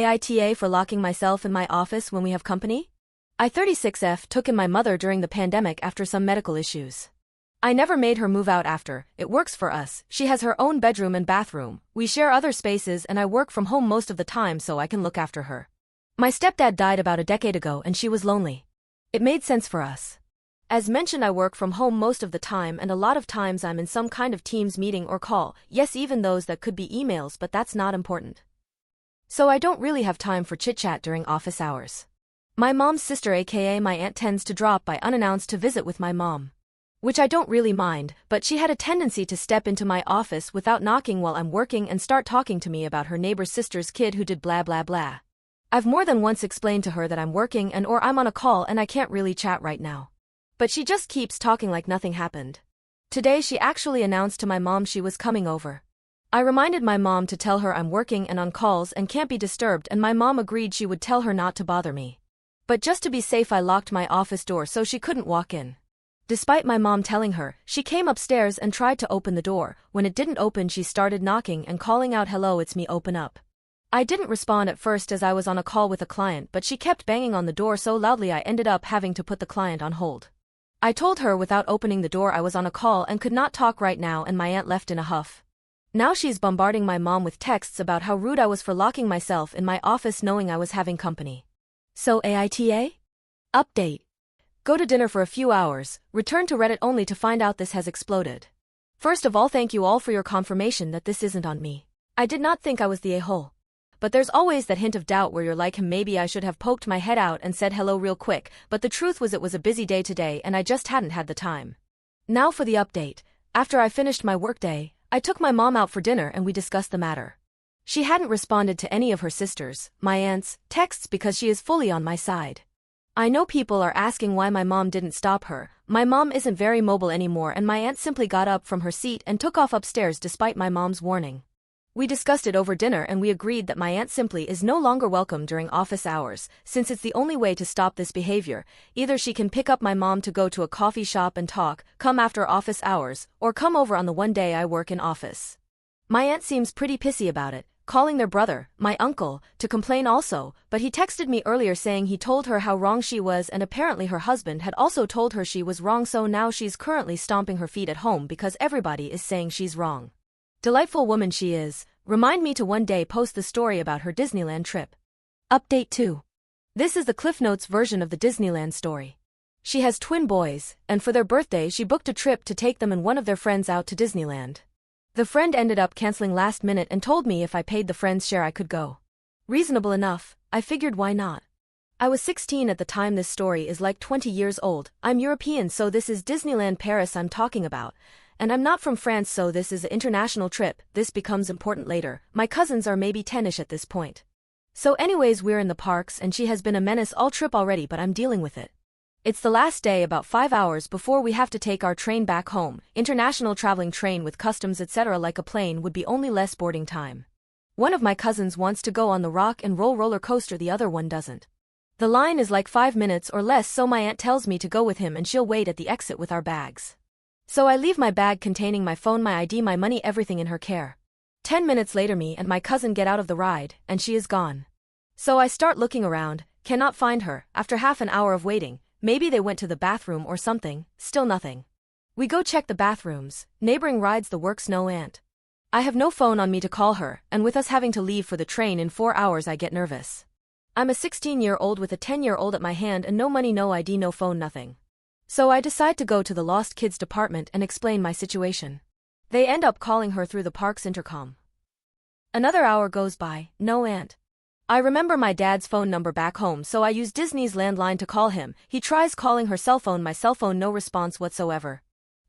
AITA for locking myself in my office when we have company? I 36F took in my mother during the pandemic after some medical issues. I never made her move out after, it works for us, she has her own bedroom and bathroom, we share other spaces and I work from home most of the time so I can look after her. My stepdad died about a decade ago and she was lonely. It made sense for us. As mentioned, I work from home most of the time and a lot of times I'm in some kind of Teams meeting or call, yes, even those that could be emails, but that's not important. So I don't really have time for chit-chat during office hours. My mom's sister, aka my aunt, tends to drop by unannounced to visit with my mom. Which I don't really mind, but she had a tendency to step into my office without knocking while I'm working and start talking to me about her neighbor's sister's kid who did blah blah blah. I've more than once explained to her that I'm working or I'm on a call and I can't really chat right now. But she just keeps talking like nothing happened. Today she actually announced to my mom she was coming over. I reminded my mom to tell her I'm working and on calls and can't be disturbed, and my mom agreed she would tell her not to bother me. But just to be safe I locked my office door so she couldn't walk in. Despite my mom telling her, she came upstairs and tried to open the door. When it didn't open, she started knocking and calling out, "Hello, it's me, open up." I didn't respond at first as I was on a call with a client, but she kept banging on the door so loudly I ended up having to put the client on hold. I told her without opening the door I was on a call and could not talk right now, and my aunt left in a huff. Now she's bombarding my mom with texts about how rude I was for locking myself in my office knowing I was having company. So AITA? Update. Go to dinner for a few hours, return to Reddit only to find out this has exploded. First of all, thank you all for your confirmation that this isn't on me. I did not think I was the a-hole. But there's always that hint of doubt where you're like, maybe I should have poked my head out and said hello real quick, but the truth was it was a busy day today and I just hadn't had the time. Now for the update. After I finished my workday, I took my mom out for dinner and we discussed the matter. She hadn't responded to any of her sisters, my aunts, texts because she is fully on my side. I know people are asking why my mom didn't stop her. My mom isn't very mobile anymore and my aunt simply got up from her seat and took off upstairs despite my mom's warning. We discussed it over dinner and we agreed that my aunt simply is no longer welcome during office hours, since it's the only way to stop this behavior. Either she can pick up my mom to go to a coffee shop and talk, come after office hours, or come over on the one day I work in office. My aunt seems pretty pissy about it, calling their brother, my uncle, to complain also, but he texted me earlier saying he told her how wrong she was and apparently her husband had also told her she was wrong, so now she's currently stomping her feet at home because everybody is saying she's wrong. Delightful woman she is. Remind me to one day post the story about her Disneyland trip. Update 2. This is the Cliff Notes version of the Disneyland story. She has twin boys, and for their birthday she booked a trip to take them and one of their friends out to Disneyland. The friend ended up canceling last minute and told me if I paid the friend's share I could go. Reasonable enough, I figured why not. I was 16 at the time. This story is like 20 years old. I'm European, so this is Disneyland Paris I'm talking about. And I'm not from France, so this is an international trip. This becomes important later. My cousins are maybe 10ish at this point. So anyways, we're in the parks and she has been a menace all trip already, but I'm dealing with it. It's the last day, about 5 hours before we have to take our train back home. International traveling train with customs etc. like a plane would be only less boarding time. One of my cousins wants to go on the rock and roll roller coaster, the other one doesn't. The line is like 5 minutes or less, so my aunt tells me to go with him and she'll wait at the exit with our bags. So I leave my bag containing my phone, my ID, my money, everything in her care. 10 minutes later me and my cousin get out of the ride, and she is gone. So I start looking around, cannot find her. After half an hour of waiting, maybe they went to the bathroom or something, still nothing. We go check the bathrooms, neighboring rides, the works, no aunt. I have no phone on me to call her, and with us having to leave for the train in 4 hours I get nervous. I'm a 16-year-old with a 10-year-old at my hand and no money, no ID, no phone, nothing. So I decide to go to the lost kids department and explain my situation. They end up calling her through the park's intercom. Another hour goes by, no aunt. I remember my dad's phone number back home, so I use Disney's landline to call him. He tries calling her cell phone, my cell phone, no response whatsoever.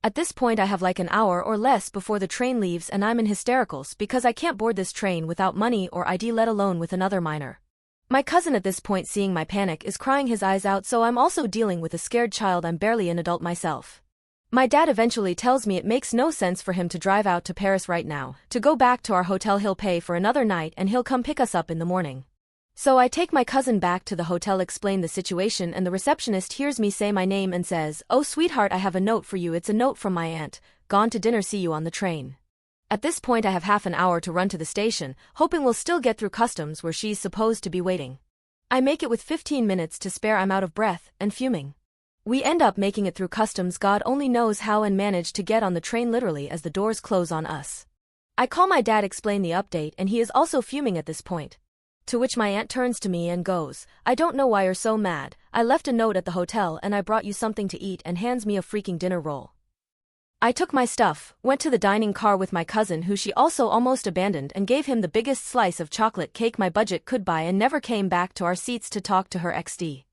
At this point I have like an hour or less before the train leaves and I'm in hystericals because I can't board this train without money or ID, let alone with another minor. My cousin at this point, seeing my panic, is crying his eyes out, so I'm also dealing with a scared child. I'm barely an adult myself. My dad eventually tells me it makes no sense for him to drive out to Paris right now. To go back to our hotel he'll pay for another night and he'll come pick us up in the morning. So I take my cousin back to the hotel, explain the situation, and the receptionist hears me say my name and says, "Oh sweetheart, I have a note for you. It's a note from my aunt. Gone to dinner, see you on the train." At this point I have half an hour to run to the station, hoping we'll still get through customs where she's supposed to be waiting. I make it with 15 minutes to spare. I'm out of breath and fuming. We end up making it through customs, God only knows how, and manage to get on the train literally as the doors close on us. I call my dad, explain the update, and he is also fuming at this point. To which my aunt turns to me and goes, "I don't know why you're so mad. I left a note at the hotel and I brought you something to eat," and hands me a freaking dinner roll. I took my stuff, went to the dining car with my cousin who she also almost abandoned, and gave him the biggest slice of chocolate cake my budget could buy, and never came back to our seats to talk to her XD.